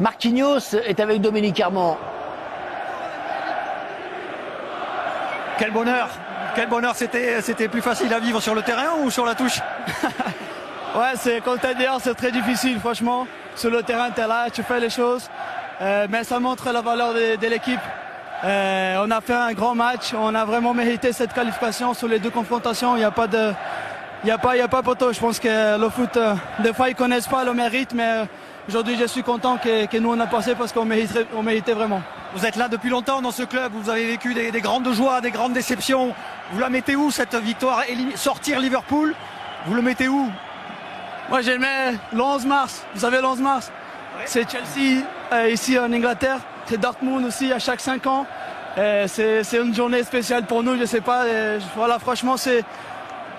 Marquinhos est avec Dominique Armand. Quel bonheur, c'était plus facile à vivre sur le terrain ou sur la touche? Ouais, c'est comme tu as dit, c'est très difficile, franchement. Sur le terrain, tu es là, tu fais les choses. Mais ça montre la valeur de l'équipe. On a fait un grand match, on a vraiment mérité cette qualification sur les deux confrontations. Il n'y a pas de... Il n'y a pas poteau. Je pense que le foot, des fois, ils ne connaissent pas le mérite, mais aujourd'hui, je suis content que nous, on a passé parce qu'on méritait vraiment. Vous êtes là depuis longtemps dans ce club, vous avez vécu des grandes joies, des grandes déceptions. Vous la mettez où, cette victoire? Sortir Liverpool, vous le mettez où? Moi, j'aimais le 11 mars. Vous savez, le 11 mars, ouais. C'est Chelsea, ici en Angleterre. C'est Dortmund aussi, à chaque 5 ans. C'est une journée spéciale pour nous, je ne sais pas. Voilà, franchement, c'est...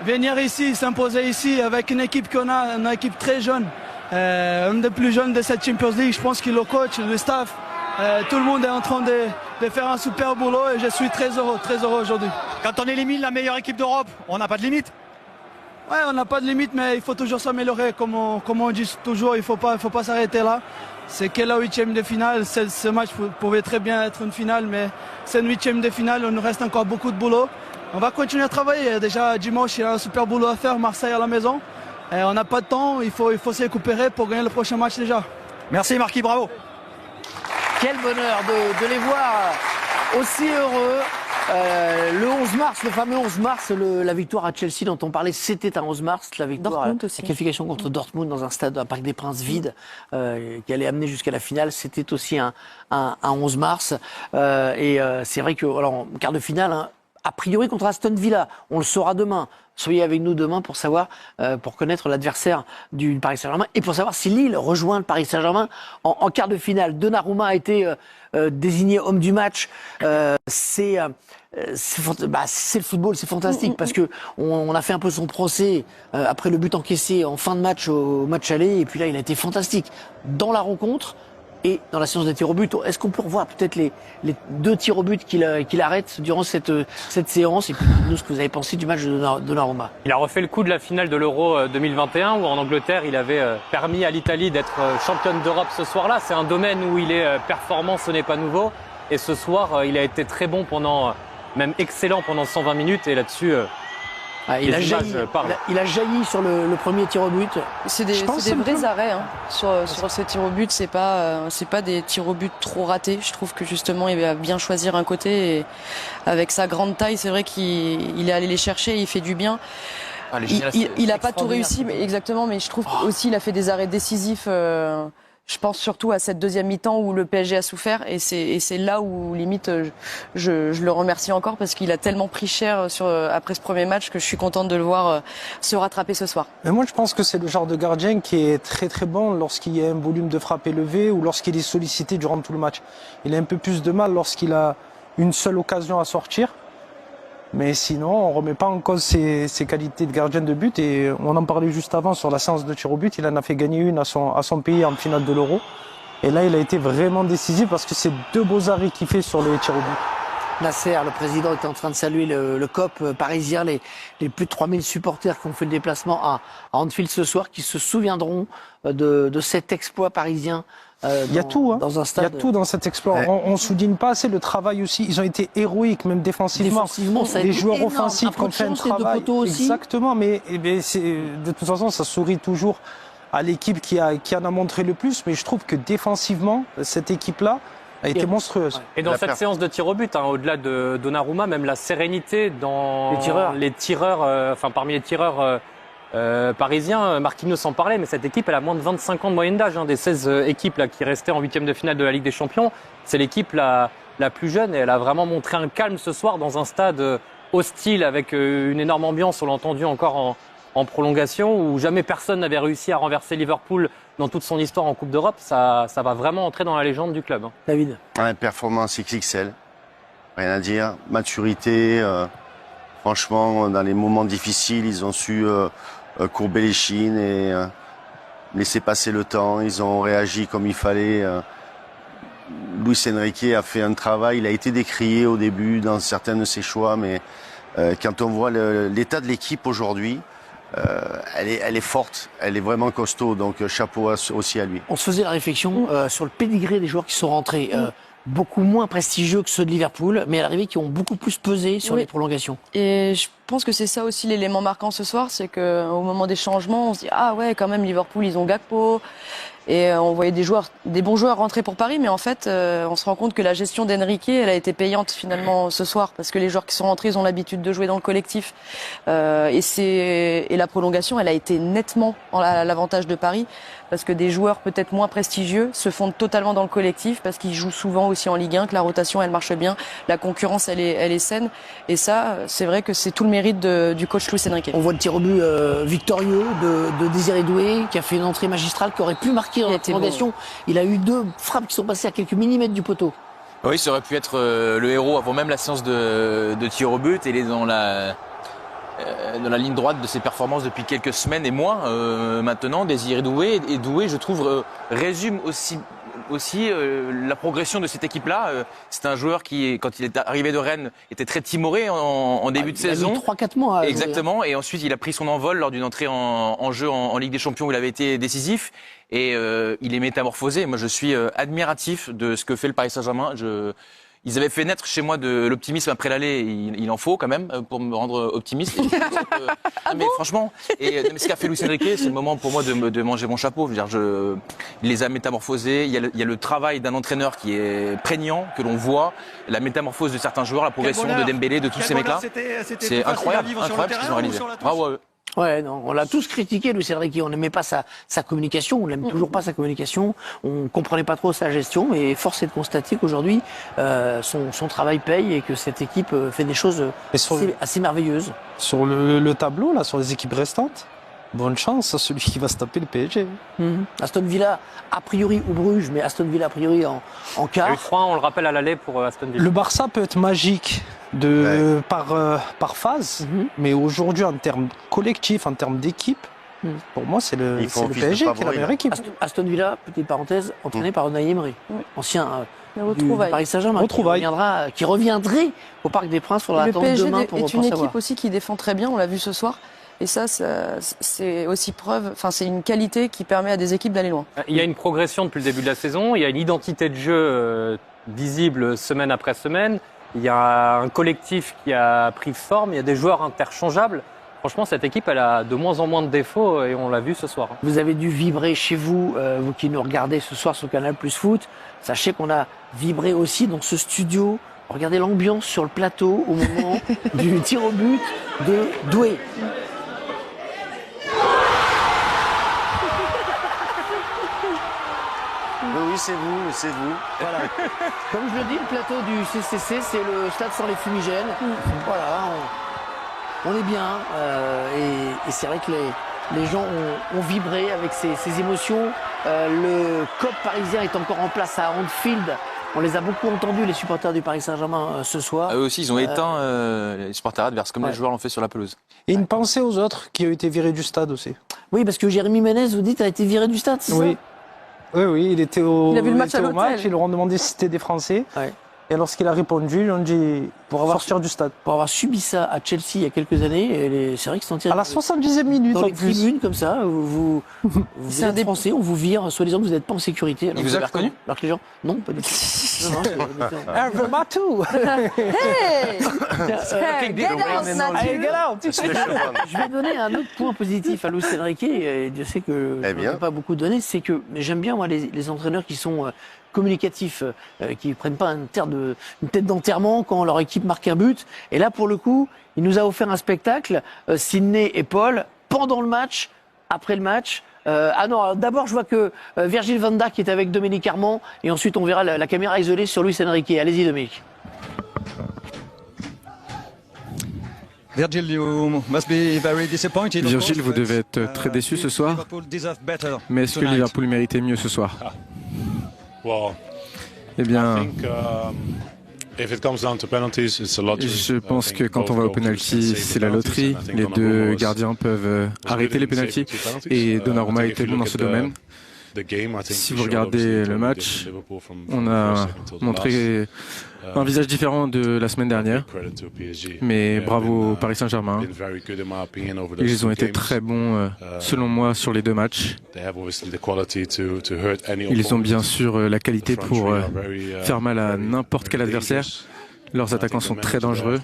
Venir ici, s'imposer ici avec une équipe qu'on a, une équipe très jeune, une des plus jeunes de cette Champions League. Je pense que le coach, le staff, tout le monde est en train de faire un super boulot et je suis très heureux aujourd'hui. Quand on élimine la meilleure équipe d'Europe, on n'a pas de limite? Ouais, on n'a pas de limite, mais il faut toujours s'améliorer. Comme on dit toujours, il faut pas s'arrêter là. C'est que la 8e de finale. Ce match pouvait très bien être une finale, mais c'est une 8e de finale. Il nous reste encore beaucoup de boulot. On va continuer à travailler. Déjà dimanche, il y a un super boulot à faire, Marseille à la maison. Et on n'a pas de temps, il faut se récupérer pour gagner le prochain match déjà. Merci Marquis, bravo. Quel bonheur de les voir aussi heureux. Le 11 mars, le fameux 11 mars, la victoire à Chelsea dont on parlait, c'était un 11 mars. La victoire, la qualification contre Dortmund dans un stade, un Parc des Princes vide, qui allait amener jusqu'à la finale, c'était aussi un 11 mars. C'est vrai que, alors, en quart de finale, hein, a priori contre Aston Villa, on le saura demain. Soyez avec nous demain pour savoir, pour connaître l'adversaire du Paris Saint-Germain et pour savoir si Lille rejoint le Paris Saint-Germain en quart de finale. Donnarumma a été désigné homme du match. C'est le football, c'est fantastique parce que on a fait un peu son procès après le but encaissé en fin de match au match aller et puis là il a été fantastique dans la rencontre. Et dans la séance des tirs au but, est-ce qu'on peut revoir peut-être les 2 tirs au but qu'il arrête durant cette séance? Et puis nous, ce que vous avez pensé du match de Donnarumma? Il a refait le coup de la finale de l'Euro 2021 où en Angleterre, il avait permis à l'Italie d'être championne d'Europe ce soir-là. C'est un domaine où il est performant, ce n'est pas nouveau. Et ce soir, il a été très bon même excellent pendant 120 minutes. Et là-dessus, il a jailli sur le premier tir au but. C'est des vrais arrêts hein, sur ces tirs au but. C'est pas des tirs au but trop ratés. Je trouve que justement il va bien choisir un côté et avec sa grande taille, c'est vrai qu'il est allé les chercher. Il fait du bien. Il a pas tout réussi, mais exactement. Mais je trouve aussi il a fait des arrêts décisifs. Je pense surtout à cette deuxième mi-temps où le PSG a souffert et c'est là où limite je le remercie encore parce qu'il a tellement pris cher après ce premier match que je suis contente de le voir se rattraper ce soir. Mais moi je pense que c'est le genre de gardien qui est très très bon lorsqu'il y a un volume de frappe élevé ou lorsqu'il est sollicité durant tout le match. Il a un peu plus de mal lorsqu'il a une seule occasion à sortir. Mais sinon, on ne remet pas en cause ses qualités de gardien de but. Et on en parlait juste avant sur la séance de tir au but. Il en a fait gagner une à son pays en finale de l'Euro. Et là, il a été vraiment décisif parce que c'est 2 beaux arrêts qu'il fait sur les tirs au but. Nasser, le président, est en train de saluer le COP parisien, les plus de 3000 supporters qui ont fait le déplacement à Anfield ce soir, qui se souviendront de cet exploit parisien. Il y a tout, hein. Dans un stade. Il y a tout dans cet exploit. Ouais. On souligne pas assez le travail aussi. Ils ont été héroïques, même défensivement. Ça a les été joueurs énorme. offensifs qui ont fait un travail. Exactement, mais de toute façon, ça sourit toujours à l'équipe qui en a montré le plus. Mais je trouve que défensivement, cette équipe-là a été monstrueuse. Et dans cette séance de tir au but, hein, au-delà de Donnarumma, même la sérénité dans les tireurs, parmi les tireurs. Parisien, Marquinhos en parlait, mais cette équipe elle a moins de 25 ans de moyenne d'âge, des 16 équipes là, qui restaient en 8e de finale de la Ligue des Champions. C'est l'équipe la plus jeune et elle a vraiment montré un calme ce soir dans un stade hostile avec une énorme ambiance, on l'a entendu encore en prolongation, où jamais personne n'avait réussi à renverser Liverpool dans toute son histoire en Coupe d'Europe. Ça va vraiment entrer dans la légende du club. David. Performance XXL, rien à dire. Maturité, franchement, dans les moments difficiles, ils ont su courber les chines et laisser passer le temps. Ils ont réagi comme il fallait. Luis Enrique a fait un travail. Il a été décrié au début dans certains de ses choix, mais quand on voit l'état de l'équipe aujourd'hui, elle est forte, elle est vraiment costaud, donc chapeau aussi à lui. On se faisait la réflexion sur le pédigré des joueurs qui sont rentrés. Beaucoup moins prestigieux que ceux de Liverpool, mais à l'arrivée qui ont beaucoup plus pesé sur les prolongations. Et je pense que c'est ça aussi l'élément marquant ce soir, c'est qu'au moment des changements, on se dit ah ouais quand même Liverpool ils ont Gakpo. Et on voyait des bons joueurs rentrer pour Paris, mais en fait, on se rend compte que la gestion d'Enrique, elle a été payante finalement ce soir, parce que les joueurs qui sont rentrés, ils ont l'habitude de jouer dans le collectif. Et la prolongation, elle a été nettement à l'avantage de Paris, parce que des joueurs peut-être moins prestigieux se fondent totalement dans le collectif, parce qu'ils jouent souvent aussi en Ligue 1, que la rotation, elle marche bien, la concurrence, elle est saine. Et ça, c'est vrai que c'est tout le mérite du coach Luis Enrique. On voit le tir au but victorieux de Désiré Doué, qui a fait une entrée magistrale, qui aurait pu marquer dans la prolongation. Bon. Il a eu 2 frappes qui sont passées à quelques millimètres du poteau. Oui, ça aurait pu être le héros avant même la séance de tir au but. Il est dans la ligne droite de ses performances depuis quelques semaines et mois maintenant. Désiré Doué, et Doué, je trouve, résume aussi la progression de cette équipe-là. C'est un joueur qui, quand il est arrivé de Rennes, était très timoré en début de saison. Il a eu 3-4 mois. Exactement. Jouer, hein. Et ensuite, il a pris son envol lors d'une entrée en jeu en Ligue des Champions où il avait été décisif. Et il est métamorphosé. Moi, je suis admiratif de ce que fait le Paris Saint-Germain. Ils avaient fait naître chez moi de l'optimisme après l'aller. Il en faut quand même pour me rendre optimiste. Mais franchement, mais ce qu'a fait Luis Enrique, c'est le moment pour moi de manger mon chapeau. Je veux dire, il les a métamorphosés. Il y a le travail d'un entraîneur qui est prégnant, que l'on voit, la métamorphose de certains joueurs, la progression de Dembélé, de tous ces mecs-là. C'est incroyable ce qu'ils ont réalisé. Bravo. Ouais, non, on l'a tous critiqué, Luis Enrique. On n'aimait pas sa communication, on n'aime toujours pas sa communication. On comprenait pas trop sa gestion, mais force est de constater qu'aujourd'hui, son travail paye et que cette équipe fait des choses assez merveilleuses. Sur le tableau, là, sur les équipes restantes, bonne chance à celui qui va se taper le PSG. Aston Villa, a priori, ou Bruges, mais Aston Villa, a priori, en quart. Il y a eu 3, on le rappelle, à l'aller pour Aston Villa. Le Barça peut être magique par phase, mais aujourd'hui, en termes collectifs, en termes d'équipe, pour moi, c'est le PSG qui est la meilleure équipe. Aston Villa, petite parenthèse, entraîné par Unai Emery, ancien du Paris Saint-Germain, qui reviendrait au Parc des Princes. Faudra attendre demain pour savoir. Le PSG est une équipe aussi qui défend très bien, on l'a vu ce soir. Et ça, c'est aussi c'est une qualité qui permet à des équipes d'aller loin. Il y a une progression depuis le début de la saison, il y a une identité de jeu visible semaine après semaine, il y a un collectif qui a pris forme, il y a des joueurs interchangeables. Franchement, cette équipe, elle a de moins en moins de défauts et on l'a vu ce soir. Vous avez dû vibrer chez vous, vous qui nous regardez ce soir sur Canal+ Foot. Sachez qu'on a vibré aussi dans ce studio. Regardez l'ambiance sur le plateau au moment du tir au but de Doué. Oui, c'est vous. Voilà. Comme je le dis, le plateau du CCC, c'est le stade sans les fumigènes. Voilà, on est bien. Et c'est vrai que les gens ont vibré avec ces émotions. Le COP parisien est encore en place à Anfield. On les a beaucoup entendus, les supporters du Paris Saint-Germain, ce soir. Eux aussi, ils ont éteint les supporters adverses, comme les joueurs l'ont fait sur la pelouse. Et une pensée aux autres qui ont été virés du stade aussi. Oui, parce que Jérémy Ménez, vous dites, a été viré du stade, c'est ça ? Oui, il était au a vu le match à l'hôtel. Ils leur ont demandé si c'était des Français. Ouais. Et lorsqu'il a répondu, ils lui ont dit pour sortir du stade. Pour avoir subi ça à Chelsea il y a quelques années, c'est vrai qu'ils sont tirés à la 70e minute dans en les tribunes comme ça. Vous êtes des Français, on vous vire, soi-disant que vous n'êtes pas en sécurité. Alors, vous avez reconnu ? Alors que les gens, non, pas du tout. Hervé Matou. Hey, get out. Je vais donner un autre point positif à Luis Enrique, et je sais que je n'ai pas beaucoup donné, c'est que j'aime bien moi les entraîneurs qui sont communicatifs, qui prennent pas une tête d'enterrement quand leur équipe marque un but. Et là, pour le coup, il nous a offert un spectacle, Sidney et Paul, pendant le match, après le match. D'abord, je vois que Virgil van Dijk est avec Dominique Armand, et ensuite on verra la caméra isolée sur Luis Enrique. Allez-y, Dominique. Virgil, vous devez être très déçu ce soir, mais est-ce que Liverpool méritait mieux ce soir ? Eh bien, je pense que quand on va au penalty, c'est la loterie. Les deux gardiens peuvent arrêter les penaltys et Donnarumma était bon dans ce domaine. Si vous regardez le match, on a montré un visage différent de la semaine dernière. Mais bravo au Paris Saint-Germain. Ils ont été très bons, selon moi, sur les deux matchs. Ils ont bien sûr la qualité pour faire mal à n'importe quel adversaire. Leurs attaquants sont très dangereux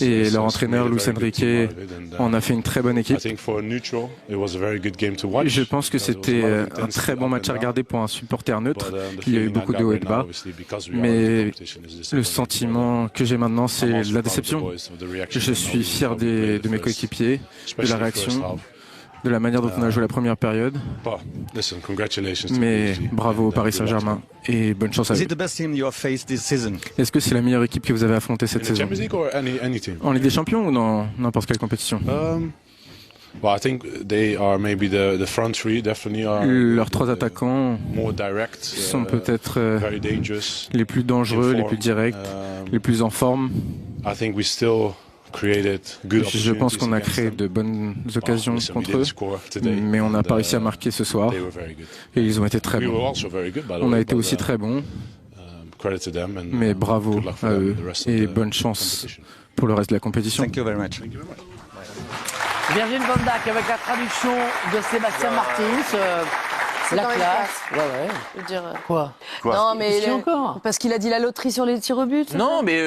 et leur entraîneur, Luis Enrique, en a fait une très bonne équipe. Je pense que c'était un très bon match à regarder pour un supporter neutre. Il y a eu beaucoup de hauts et de bas, mais le sentiment que j'ai maintenant, c'est la déception. Je suis fier de mes coéquipiers, de la réaction, de la manière dont on a joué la première période. Mais bravo au Paris Saint-Germain et bonne chance à vous. Est-ce que c'est la meilleure équipe que vous avez affrontée cette saison? En Ligue des Champions ou dans n'importe quelle compétition? Leurs trois attaquants sont peut-être les plus dangereux, les plus directs, les plus en forme. Je pense qu'on a créé de bonnes occasions contre eux, mais on n'a pas réussi à marquer ce soir. Et ils ont été très bons. On a été aussi très bons, mais bravo à eux et bonne chance pour le reste de la compétition. Virgin van Dijk avec la traduction de Sébastien Martins. La classe. Ouais, ouais. Je veux dire, Quoi non, mais encore parce qu'il a dit la loterie sur les tirs au but. Non, mais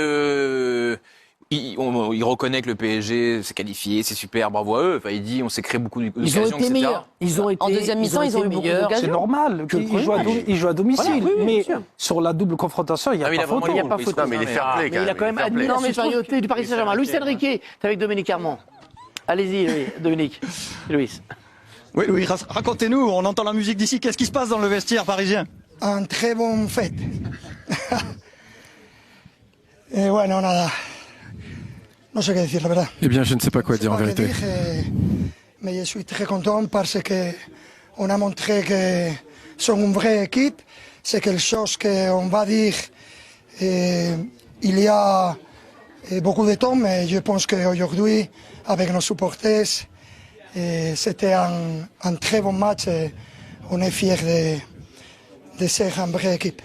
il reconnaît que le PSG s'est qualifié, c'est super, bravo à eux. Enfin, il dit on s'est créé beaucoup d'occasions, Ils ont été meilleurs. Ils ont été, en deuxième mi-temps, ils ont eu beaucoup d'occasions. C'est normal. Ils jouent à domicile. Voilà, oui, mais sûr. sur la double confrontation, il n'y a pas photo. Il n'y a pas photo. Mais il est fair play, Mais il a quand même admis la supériorité du Paris Saint-Germain. Luis Enrique, t'es avec Dominique Armand. Allez-y, Dominique. Luis. Oui, Louis, racontez-nous, on entend la musique d'ici, qu'est-ce qui se passe dans le vestiaire parisien? Un très bon fête. Et bueno, nada. No sé qué decir, la verdad. Eh bien, je ne sais pas quoi dire en vérité. Mais je suis très content parce que on a montré que sont une vraie équipe. C'est quelque chose qu'on va dire il y a beaucoup de temps, mais je pense qu'aujourd'hui, avec nos supporters, c'était un très bon match et on est fiers de ser une vraie équipe.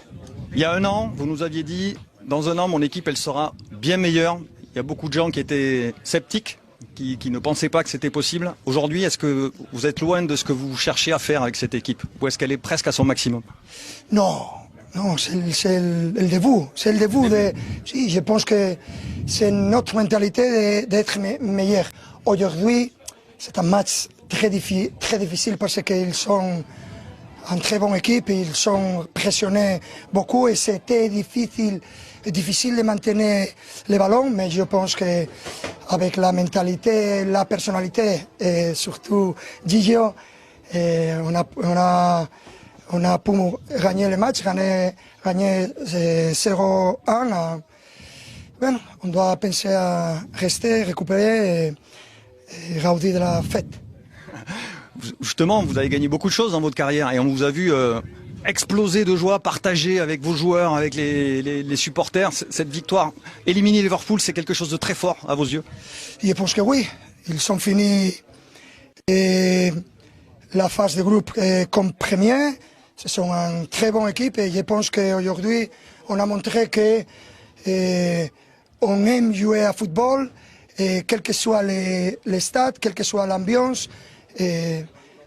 Il y a un an, vous nous aviez dit, dans un an, mon équipe, elle sera bien meilleure. Il y a beaucoup de gens qui étaient sceptiques, qui ne pensaient pas que c'était possible. Aujourd'hui, est-ce que vous êtes loin de ce que vous cherchez à faire avec cette équipe? Ou est-ce qu'elle est presque à son maximum? Non, c'est le début. C'est le début de... Si, je pense que c'est notre mentalité d'être meilleur. Aujourd'hui, c'est un match très difficile parce qu'ils sont une très bonne équipe, ils sont pressionnés beaucoup et c'était difficile de maintenir le ballon, mais je pense qu'avec la mentalité, la personnalité et surtout Gigio, on a pu gagner le match, gagner 0-1. Bueno, on doit penser à rester, récupérer et gaudir de la fête. Justement, vous avez gagné beaucoup de choses dans votre carrière et on vous a vu exploser de joie, partager avec vos joueurs, avec les supporters. Cette victoire, éliminer Liverpool, c'est quelque chose de très fort à vos yeux? Je pense que oui. Ils sont finis la phase de groupe comme premier. Ce sont une très bonne équipe et je pense qu'aujourd'hui, on a montré que on aime jouer à football, et quel que soit les stades, quelle que soit l'ambiance.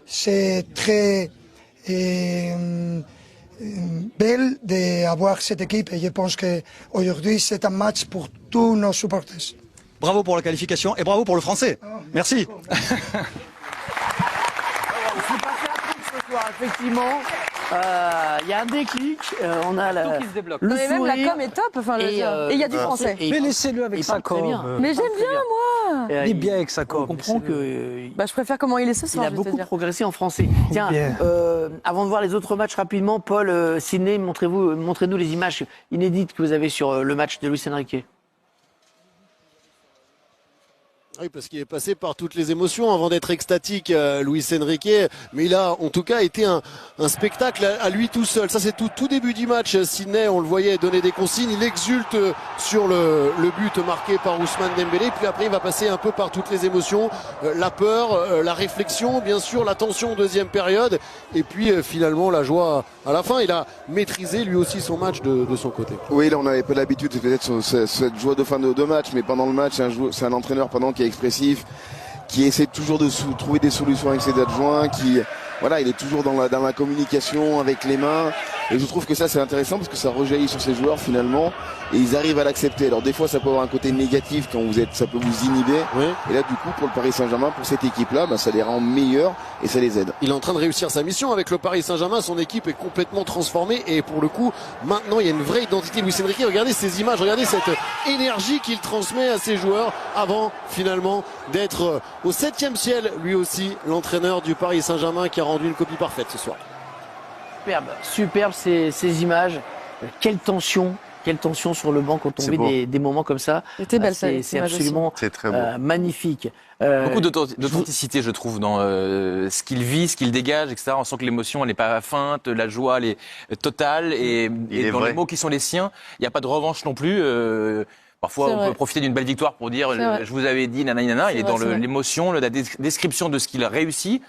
C'est très belle d'avoir cette équipe et je pense qu'aujourd'hui c'est un match pour tous nos supporters. Bravo pour la qualification et bravo pour le français. Merci. Effectivement, il y a un déclic, on a Tout qui se débloque. le Mais même sourire. la com est top, enfin, et il y a du français. Mais laissez-le avec sa com. Mais j'aime bien, moi. Il est bien avec sa com. On comprend que Bah, je préfère comment il est ce il soir. a beaucoup progressé en français. Tiens, Bien. avant de voir les autres matchs rapidement, Paul, Sidney, montrez-nous les images inédites que vous avez sur le match de Luis Enrique. Oui, parce qu'il est passé par toutes les émotions avant d'être extatique, Luis Enrique. Mais il a, en tout cas, été un spectacle à lui tout seul. Ça, c'est tout début du match. Sidney, on le voyait donner des consignes. Il exulte sur le but marqué par Ousmane Dembélé. Puis après, il va passer un peu par toutes les émotions. La peur, la réflexion, bien sûr, la tension en deuxième période. Et puis, finalement, la joie à la fin. Il a maîtrisé, lui aussi, son match de son côté. Oui, là, on n'avait pas l'habitude, peut-être, cette joie de fin de match. Mais pendant le match, c'est un entraîneur qui est expressif, qui essaie toujours de trouver des solutions avec ses adjoints, il est toujours dans la communication avec les mains, et je trouve que ça c'est intéressant parce que ça rejaillit sur ces joueurs finalement, et ils arrivent à l'accepter. Alors des fois ça peut avoir un côté négatif quand ça peut vous inhiber, oui. Et là du coup pour le Paris Saint-Germain, pour cette équipe-là, ça les rend meilleurs et ça les aide. Il est en train de réussir sa mission avec le Paris Saint-Germain, son équipe est complètement transformée, et pour le coup maintenant il y a une vraie identité de Luis Enrique. Regardez ces images, regardez cette énergie qu'il transmet à ses joueurs avant finalement d'être au 7e ciel, lui aussi, l'entraîneur du Paris Saint-Germain, qui a rendu une copie parfaite ce soir. Superbe ces images. Quelle tension sur le banc quand on vit des moments comme ça. C'était belle, c'est absolument magnifique. Beaucoup d'authenticité, je trouve, dans ce qu'il vit, ce qu'il dégage, etc. On sent que l'émotion, elle n'est pas feinte, la joie, elle est totale, et dans les mots qui sont les siens, il n'y a pas de revanche non plus. Parfois, on peut profiter d'une belle victoire pour dire « je vous avais dit, nanana ». Il est dans l'émotion, la description de ce qu'il a réussi.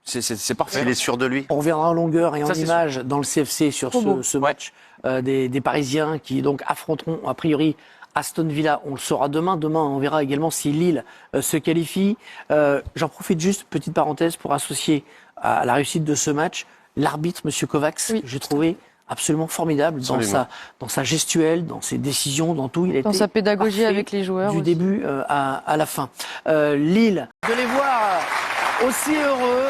C'est parfait. Il est sûr de lui. On reviendra en longueur et en images dans le CFC sur ce match des Parisiens qui donc affronteront a priori Aston Villa. On le saura demain. Demain, on verra également si Lille se qualifie. J'en profite juste, petite parenthèse, pour associer à la réussite de ce match l'arbitre, Monsieur Kovacs, que j'ai trouvé absolument formidable dans sa gestuelle, dans ses décisions, dans tout. Il a dans sa pédagogie avec les joueurs. Du début à la fin. Lille, de les voir aussi heureux.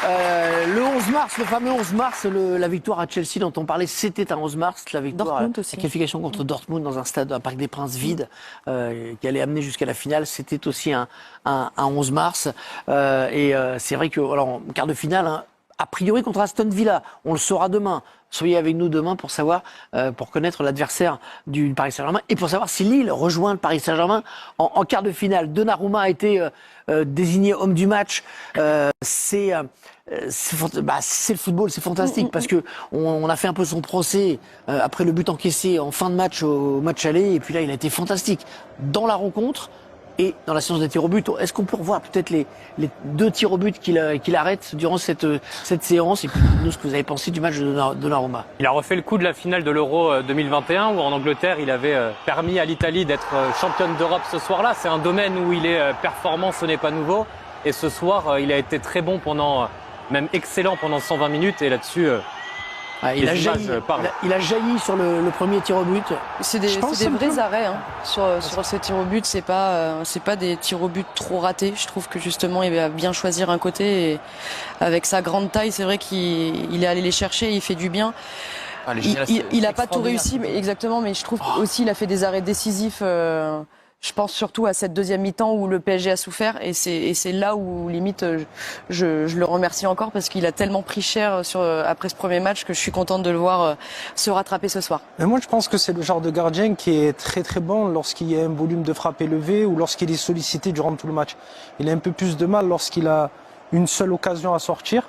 Le 11 mars, le fameux 11 mars, la victoire à Chelsea dont on parlait, c'était un 11 mars, la victoire, la qualification contre Dortmund dans un stade, un Parc des Princes vide, qui allait amener jusqu'à la finale, c'était aussi un 11 mars. C'est vrai que, alors, en quart de finale, a priori contre Aston Villa, on le saura demain. Soyez avec nous demain pour savoir, pour connaître l'adversaire du Paris Saint-Germain et pour savoir si Lille rejoint le Paris Saint-Germain en quart de finale. Donnarumma a été désigné homme du match. C'est le football, c'est fantastique parce que on a fait un peu son procès après le but encaissé en fin de match au match aller, et puis là il a été fantastique dans la rencontre et dans la séance des tirs au but. Est-ce qu'on peut revoir peut-être les 2 tirs au but qu'il arrête durant cette séance, et puis nous ce que vous avez pensé du match de Donnarumma? Il a refait le coup de la finale de l'Euro 2021 où en Angleterre il avait permis à l'Italie d'être championne d'Europe ce soir-là. C'est un domaine où il est performant, ce n'est pas nouveau, et ce soir il a été très bon même excellent pendant 120 minutes, et là-dessus il a jailli sur le premier tir au but. C'est des vrais arrêts sur ce tir au but. C'est pas des tirs au but trop ratés. Je trouve que justement il va bien choisir un côté, et avec sa grande taille, c'est vrai qu'il est allé les chercher, il fait du bien. Il a pas tout réussi, mais exactement, mais je trouve aussi il a fait des arrêts décisifs. Je pense surtout à cette deuxième mi-temps où le PSG a souffert, et c'est là où limite je le remercie encore parce qu'il a tellement pris cher après ce premier match que je suis contente de le voir se rattraper ce soir. Mais moi je pense que c'est le genre de gardien qui est très très bon lorsqu'il y a un volume de frappe élevé ou lorsqu'il est sollicité durant tout le match. Il a un peu plus de mal lorsqu'il a une seule occasion à sortir.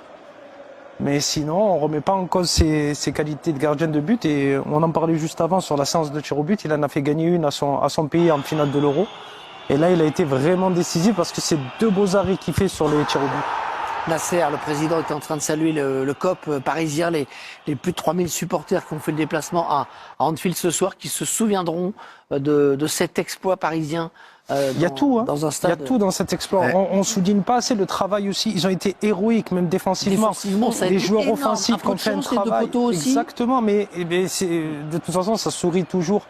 Mais sinon, on remet pas en cause ses qualités de gardien de but, et on en parlait juste avant sur la séance de tir au but. Il en a fait gagner une à son pays en finale de l'Euro. Et là, il a été vraiment décisif parce que c'est 2 beaux arrêts qu'il fait sur les tirs au but. Nasser, le président, était en train de saluer le COP parisien, les plus de 3000 supporters qui ont fait le déplacement à Anfield ce soir, qui se souviendront de cet exploit parisien. Il y a tout, dans un stade. Il y a tout dans cet exploit. Ouais. On souligne pas assez le travail aussi. Ils ont été héroïques, même défensivement. Ça a les été joueurs énorme. offensifs qui ont fait un travail. Exactement, mais de toute façon, ça sourit toujours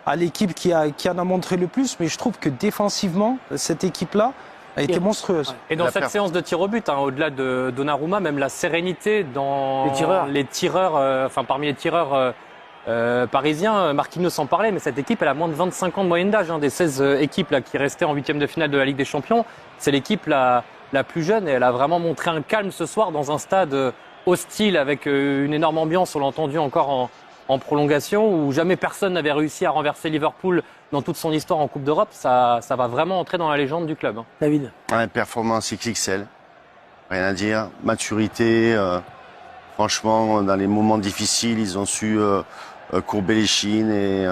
à l'équipe qui en a montré le plus. Mais je trouve que défensivement, cette équipe-là a été monstrueuse. Et dans cette séance de tir au but, au-delà de Donnarumma, même la sérénité dans les tireurs, parmi les tireurs parisiens, Marquinhos s'en parlait, mais cette équipe elle a moins de 25 ans de moyenne d'âge, des 16 équipes là, qui restaient en 8e de finale de la Ligue des Champions. C'est l'équipe la plus jeune, et elle a vraiment montré un calme ce soir dans un stade hostile avec une énorme ambiance. On l'a entendu encore en prolongation où jamais personne n'avait réussi à renverser Liverpool dans toute son histoire en Coupe d'Europe. Ça va vraiment entrer dans la légende du club. David. Ouais, performance XXL, rien à dire. Maturité, franchement, dans les moments difficiles, ils ont su courber les chines et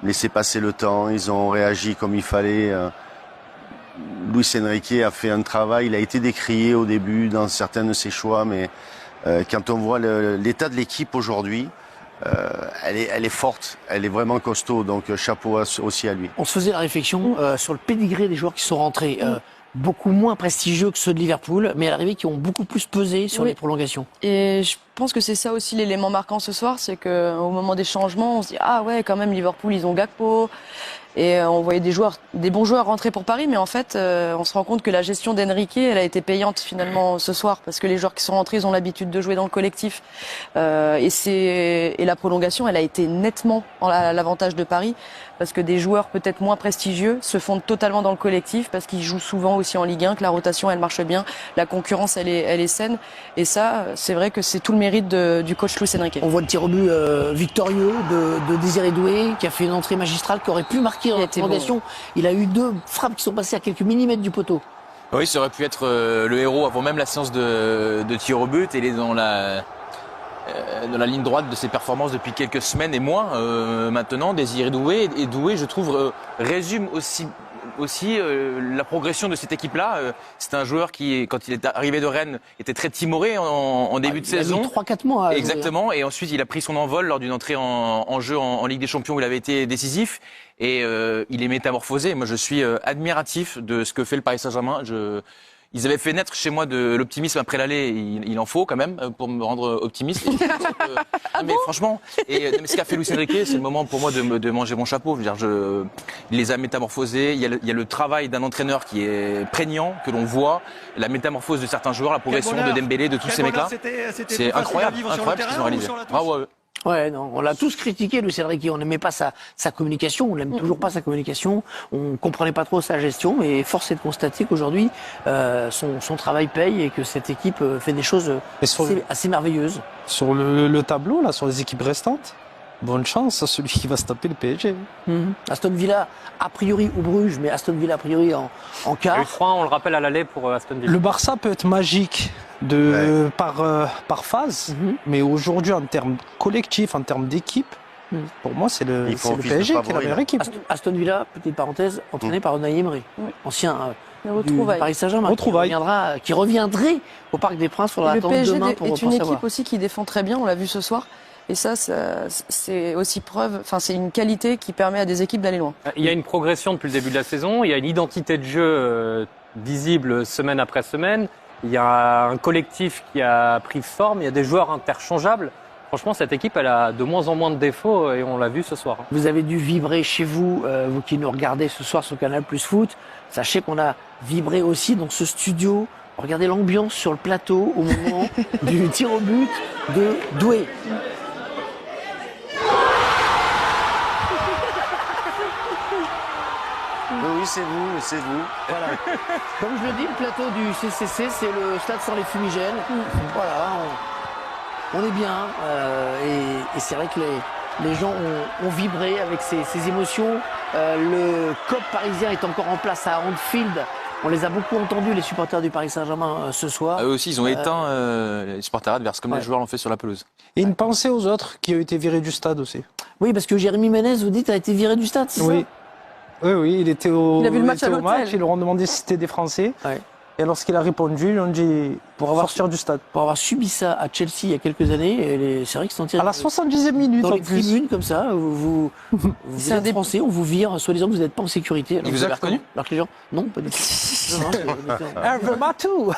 laisser passer le temps. Ils ont réagi comme il fallait. Luis Enrique a fait un travail, il a été décrié au début dans certains de ses choix, mais quand on voit l'état de l'équipe aujourd'hui, elle est forte, elle est vraiment costaud, donc chapeau aussi à lui. On se faisait la réflexion sur le pédigré des joueurs qui sont rentrés. Beaucoup moins prestigieux que ceux de Liverpool, mais à l'arrivée qui ont beaucoup plus pesé sur les prolongations. Et je pense que c'est ça aussi l'élément marquant ce soir, c'est qu'au moment des changements, on se dit ah ouais quand même Liverpool ils ont Gakpo. Et on voyait des bons joueurs rentrer pour Paris, mais en fait, on se rend compte que la gestion d'Enrique, elle a été payante finalement ce soir, parce que les joueurs qui sont rentrés, ils ont l'habitude de jouer dans le collectif. Et la prolongation, elle a été nettement à l'avantage de Paris, parce que des joueurs peut-être moins prestigieux se fondent totalement dans le collectif, parce qu'ils jouent souvent aussi en Ligue 1, que la rotation, elle marche bien, la concurrence, elle est saine. Et ça, c'est vrai que c'est tout le mérite du coach Luis Enrique. On voit le tir au but victorieux de Désiré Doué, qui a fait une entrée magistrale, qui aurait pu marquer dans la prolongation. Bon. Il a eu 2 frappes qui sont passées à quelques millimètres du poteau. Oui, ça aurait pu être le héros avant même la séance de tir au but. Il est dans la ligne droite de ses performances depuis quelques semaines et mois maintenant. Désiré Doué, et Doué, je trouve, résume aussi la progression de cette équipe-là. C'est un joueur qui, quand il est arrivé de Rennes, était très timoré en début de saison. Il a mis 3-4 mois. Exactement. Et ensuite, il a pris son envol lors d'une entrée en jeu en Ligue des Champions où il avait été décisif. Et il est métamorphosé. Moi, je suis admiratif de ce que fait le Paris Saint-Germain. Ils avaient fait naître chez moi de l'optimisme après l'aller. Il en faut quand même pour me rendre optimiste. Mais franchement, mais ce qu'a fait Luis Enrique, c'est le moment pour moi de manger mon chapeau. Je veux dire, il les a métamorphosés. Il y a le travail d'un entraîneur qui est prégnant, que l'on voit, la métamorphose de certains joueurs, la progression de Dembélé, de tous ces mecs-là. C'est incroyable ce qu'ils ont réalisé. Bravo à eux. Ouais, non, on l'a tous critiqué, Luis Enrique. On n'aimait pas sa communication, on n'aime toujours pas sa communication. On comprenait pas trop sa gestion, mais force est de constater qu'aujourd'hui, son travail paye et que cette équipe fait des choses assez merveilleuses. Sur le tableau, là, sur les équipes restantes, bonne chance à celui qui va se taper le PSG. Aston Villa, a priori, ou Bruges, mais Aston Villa, a priori, en quart. Il y a eu 3, on le rappelle à l'aller pour Aston Villa. Le Barça peut être magique par phase, mais aujourd'hui, en termes collectifs, en termes d'équipe, pour moi, c'est le PSG qui est la meilleure équipe. Aston Villa, petite parenthèse, entraîné par Unai Emery, ancien du Paris Saint-Germain, qui reviendrait au Parc des Princes. Faudra attendre demain pour savoir. Le PSG est une équipe aussi qui défend très bien, on l'a vu ce soir. Et ça, c'est aussi c'est une qualité qui permet à des équipes d'aller loin. Il y a une progression depuis le début de la saison, il y a une identité de jeu visible semaine après semaine, il y a un collectif qui a pris forme, il y a des joueurs interchangeables. Franchement, cette équipe, elle a de moins en moins de défauts et on l'a vu ce soir. Vous avez dû vibrer chez vous, vous qui nous regardez ce soir sur Canal+ Foot. Sachez qu'on a vibré aussi dans ce studio. Regardez l'ambiance sur le plateau au moment du tir au but de Doué. Oui, c'est vous. Voilà. Comme je le dis, le plateau du CCC, c'est le stade sans les fumigènes. Voilà, on est bien. Et c'est vrai que les gens ont vibré avec ces émotions. Le COP parisien est encore en place à Anfield. On les a beaucoup entendus, les supporters du Paris Saint-Germain, ce soir. Eux aussi, ils ont éteint les supporters adverses, comme les joueurs l'ont fait sur la pelouse. Et une pensée aux autres qui ont été virés du stade aussi. Oui, parce que Jérémy Ménez, vous dites, a été viré du stade, c'est ça ? Oui, il était au match, ils ils leur ont demandé si c'était des Français. Ouais. Et lorsqu'il a répondu, ils lui ont dit pour avoir sorti du stade. Pour avoir subi ça à Chelsea il y a quelques années, c'est vrai qu'ils sont tirés à la 70e minute dans les tribunes comme ça. Vous êtes Français, on vous vire, soi-disant que vous n'êtes pas en sécurité. Alors, vous avez reconnu ? Alors que les gens, non, pas du tout. Hervé Matou.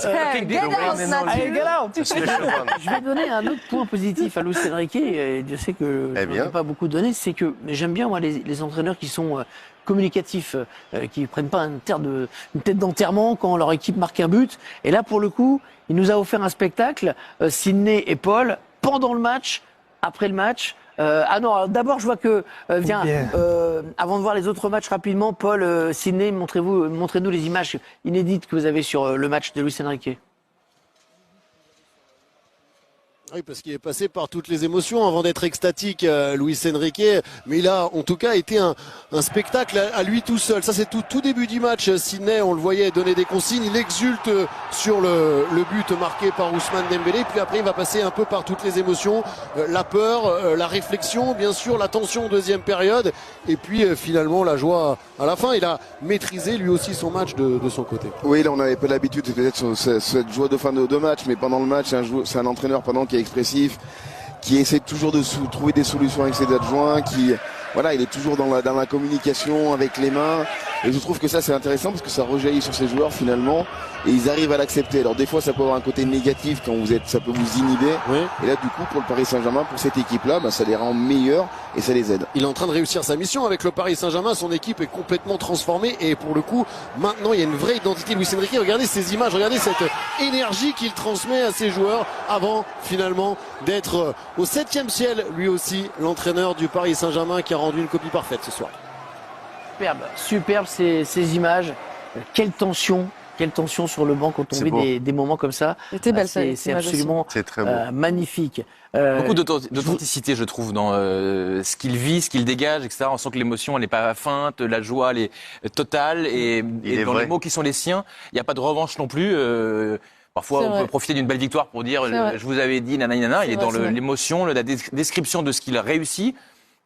Hey, get out. Je vais donner un autre point positif à Luis Enrique, et je sais que je n'en ai pas beaucoup donné, c'est que j'aime bien moi les entraîneurs qui sont communicatifs, qui prennent pas une tête d'enterrement quand leur équipe marque un but. Et là, pour le coup, il nous a offert un spectacle, Sidney et Paul, pendant le match, après le match. Non, d'abord, je vois que, avant de voir les autres matchs rapidement, Paul, Sidney, montrez-nous les images inédites que vous avez sur le match de Luis Enrique. Oui, parce qu'il est passé par toutes les émotions avant d'être extatique, Luis Enrique. Mais il a, en tout cas, été un spectacle à lui tout seul. Ça, c'est tout début du match. Sidney, on le voyait donner des consignes. Il exulte sur le but marqué par Ousmane Dembélé. Puis après, il va passer un peu par toutes les émotions. La peur, la réflexion, bien sûr, la tension en deuxième période. Et puis, finalement, la joie à la fin. Il a maîtrisé, lui aussi, son match de son côté. Oui, là, on n'avait pas l'habitude, peut-être, sur cette joie de fin de match. Mais pendant le match, c'est un entraîneur, qui est expressif, qui essaie toujours de trouver des solutions avec ses adjoints, il est toujours dans la communication avec les mains. Et je trouve que ça, c'est intéressant parce que ça rejaillit sur ces joueurs finalement. Et ils arrivent à l'accepter. Alors des fois, ça peut avoir un côté négatif quand ça peut vous inhiber. Oui. Et là, du coup, pour le Paris Saint-Germain, pour cette équipe-là, ça les rend meilleurs et ça les aide. Il est en train de réussir sa mission avec le Paris Saint-Germain. Son équipe est complètement transformée. Et pour le coup, maintenant, il y a une vraie identité de Luis Enrique. Regardez ces images, regardez cette énergie qu'il transmet à ses joueurs avant finalement d'être au 7e ciel. Lui aussi, l'entraîneur du Paris Saint-Germain qui a rendu une copie parfaite ce soir. Superbe ces images. Quelle tension sur le banc quand on vit des moments comme ça. C'était belle, c'est absolument magnifique. Beaucoup d'authenticité, je trouve, dans ce qu'il vit, ce qu'il dégage, etc. On sent que l'émotion, elle n'est pas feinte, la joie, elle est totale. Et dans les mots qui sont les siens, il n'y a pas de revanche non plus. Parfois, on peut profiter d'une belle victoire pour dire « je vous avais dit, nanana ». Il est dans l'émotion, la description de ce qu'il a réussi.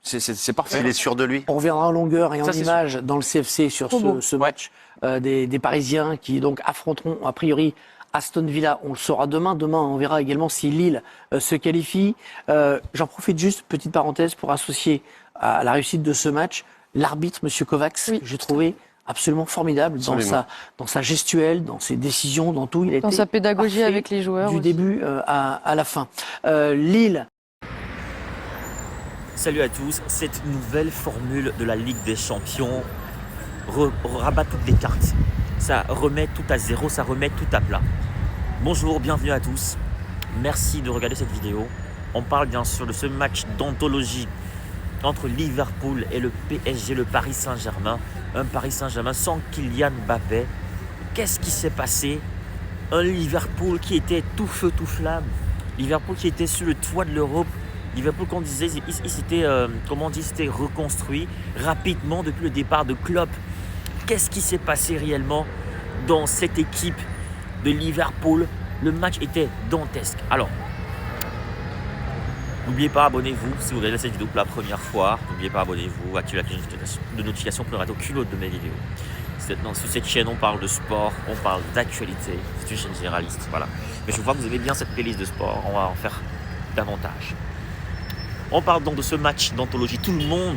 C'est parfait. Il est sûr de lui. On reviendra en longueur et en images dans le CFC sur ce match des Parisiens qui donc affronteront a priori Aston Villa. On le saura demain. Demain, on verra également si Lille se qualifie. J'en profite juste, petite parenthèse, pour associer à la réussite de ce match l'arbitre, Monsieur Kovacs, que j'ai trouvé absolument formidable dans sa gestuelle, dans ses décisions, dans tout. Il a dans été sa pédagogie avec les joueurs. Du début à la fin. Lille. Salut à tous, cette nouvelle formule de la Ligue des Champions rabat toutes les cartes. Ça remet tout à zéro, ça remet tout à plat. Bonjour, bienvenue à tous. Merci de regarder cette vidéo. On parle bien sûr de ce match d'anthologie entre Liverpool et le PSG, le Paris Saint-Germain. Un Paris Saint-Germain sans Kylian Mbappé. Qu'est-ce qui s'est passé? Un Liverpool qui était tout feu, tout flamme. Liverpool qui était sur le toit de l'Europe. Liverpool, comme on disait, il s'était reconstruit rapidement depuis le départ de Klopp. Qu'est-ce qui s'est passé réellement dans cette équipe de Liverpool? Le match était dantesque. Alors, n'oubliez pas, abonnez-vous si vous regardez cette vidéo pour la première fois. N'oubliez pas, abonnez-vous, activez la cloche de notification pour ne rater aucune autre de mes vidéos. Sur cette chaîne, on parle de sport, on parle d'actualité. C'est une chaîne généraliste, voilà. Mais je vois que vous aimez bien cette playlist de sport. On va en faire davantage. On parle donc de ce match d'anthologie. Tout le monde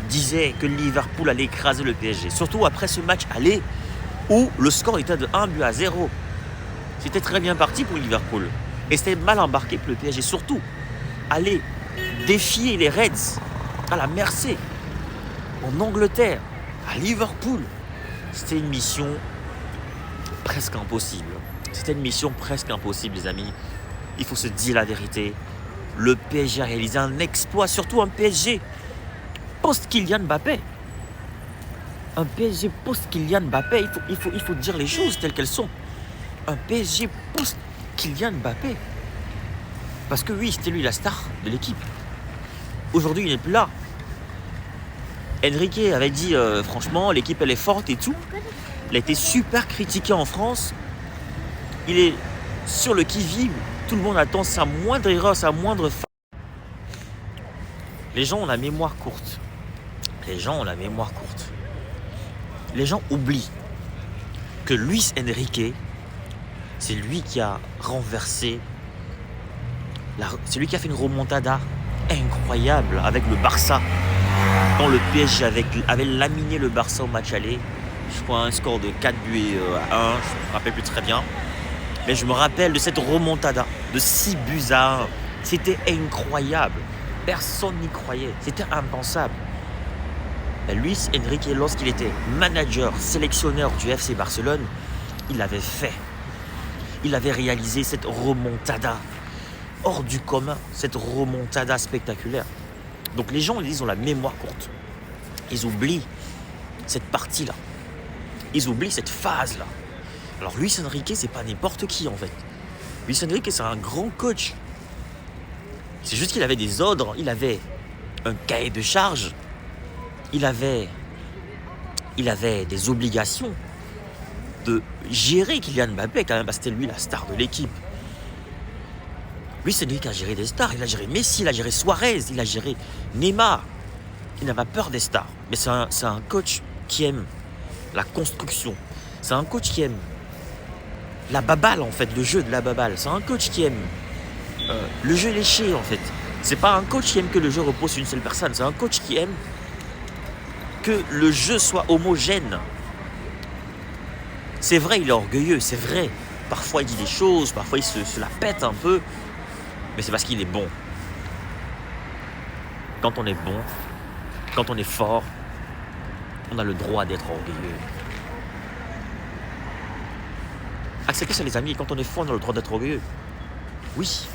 disait que Liverpool allait écraser le PSG. Surtout après ce match aller où le score était de 1-0. C'était très bien parti pour Liverpool. Et c'était mal embarqué pour le PSG. Surtout, aller défier les Reds à la Mercey, en Angleterre, à Liverpool. C'était une mission presque impossible. C'était une mission presque impossible, les amis. Il faut se dire la vérité. Le PSG a réalisé un exploit, surtout un PSG post-Kylian Mbappé. Un PSG post-Kylian Mbappé, il faut dire les choses telles qu'elles sont. Un PSG post-Kylian Mbappé. Parce que oui, c'était lui la star de l'équipe. Aujourd'hui, il n'est plus là. Enrique avait dit, franchement, l'équipe elle est forte et tout. Il a été super critiqué en France. Il est sur le qui-vive. Tout le monde attend sa moindre erreur, sa moindre faute. Les gens ont la mémoire courte. Les gens oublient que Luis Enrique, c'est lui qui a renversé, c'est lui qui a fait une remontada incroyable avec le Barça. Quand le PSG avait laminé le Barça au match aller, je crois un score de 4 buts à 1, je ne me rappelle plus très bien. Mais je me rappelle de cette remontada de 6 buts à 1. C'était incroyable. Personne n'y croyait. C'était impensable. Mais Luis Enrique, lorsqu'il était manager, sélectionneur du FC Barcelone, il l'avait fait. Il avait réalisé cette remontada hors du commun, cette remontada spectaculaire. Donc les gens, ils ont la mémoire courte. Ils oublient cette partie-là. Ils oublient cette phase-là. Alors Luis Enrique, c'est pas n'importe qui en fait. Luis Enrique, c'est un grand coach. C'est juste qu'il avait des ordres, il avait un cahier de charge, il avait des obligations de gérer Kylian Mbappé quand même, parce que c'était lui la star de l'équipe. Lui, c'est lui qui a géré des stars. Il a géré Messi, il a géré Suarez, il a géré Neymar. Il n'a pas peur des stars. Mais c'est un coach qui aime la construction. C'est un coach qui aime la baballe, en fait, le jeu de la baballe. C'est un coach qui aime le jeu léché, en fait. C'est pas un coach qui aime que le jeu repose sur une seule personne. C'est un coach qui aime que le jeu soit homogène. C'est vrai, il est orgueilleux, c'est vrai. Parfois, il dit des choses, parfois, il se la pète un peu. Mais c'est parce qu'il est bon. Quand on est bon, quand on est fort, on a le droit d'être orgueilleux. Acceptez ça, les amis, quand on est fort, on a le droit d'être orgueilleux. Oui.